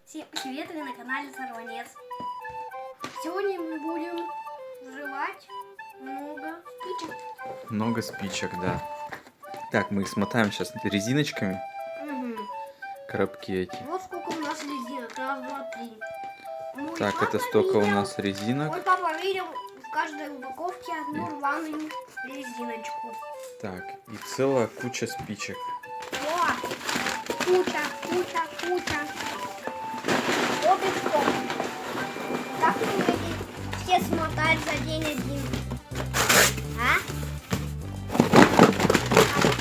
Всем привет, вы на канале Сорванец. Сегодня мы будем взрывать много спичек. Много спичек, да. Так, мы их смотаем сейчас резиночками. Угу. Коробки эти. Вот сколько у нас резинок. Раз, два, три. Мой Так, папа это столько у видел- нас резинок. Мой папа видел в каждой упаковке одну рваную резиночку. Так, и целая куча спичек. Вот. Куча. Вот и сколько. Как мы эти все смотать за день один? А?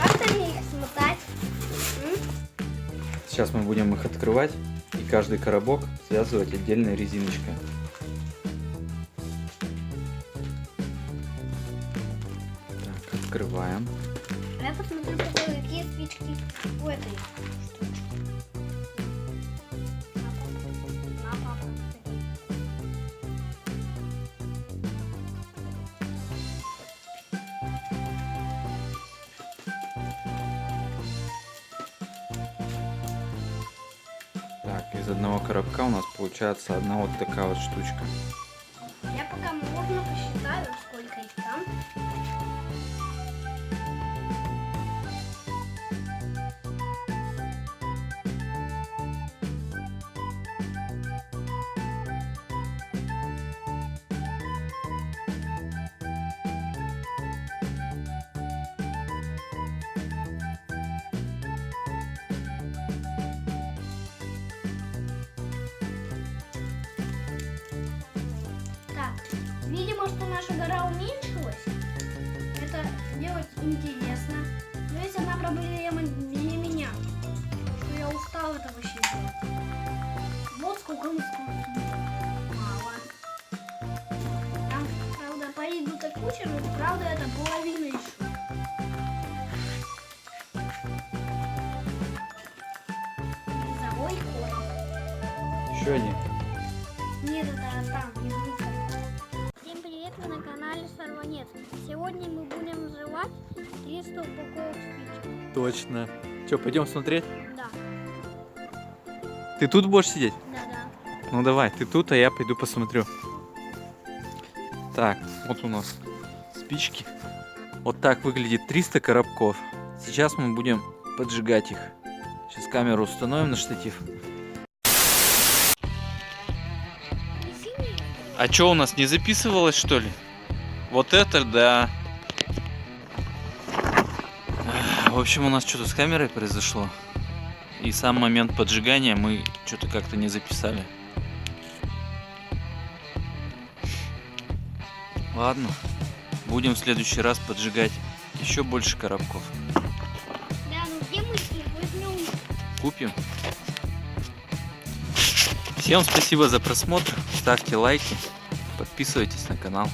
Как мне их смотать? Сейчас мы будем их открывать и каждый коробок связывать отдельной резиночкой. Так, открываем. А я посмотрю, какие спички у этой штучки. На, папа. Так, из одного коробка у нас получается одна вот такая вот штучка. Я пока можно посчитаю, сколько их там. Так, видимо, что наша гора уменьшилась. Это делать интересно. Но есть одна проблема для меня. Что я устал этого считать. Вот сколько мы мало. Там, правда, поедут и куча, но правда это половина еще. Низовой ход. Еще один. Нет, это там, внизу. Всем привет, вы на канале Сорванец. Сегодня мы будем взрывать 300 упаковок спичек. Точно. Че, пойдем смотреть? Да, Ты тут будешь сидеть? да. Ну давай, ты тут, а я пойду посмотрю. Так, вот у нас спички. Вот так выглядит 300 коробков. Сейчас мы будем поджигать их. Сейчас камеру установим на штатив. А что у нас не записывалось, что ли? Вот это да. В общем, у нас что-то с камерой произошло. И сам момент поджигания мы что-то как-то не записали. Ладно, будем в следующий раз поджигать еще больше коробков. Да, ну где мы их возьмем? Купим. Всем спасибо за просмотр. Ставьте лайки, подписывайтесь на канал.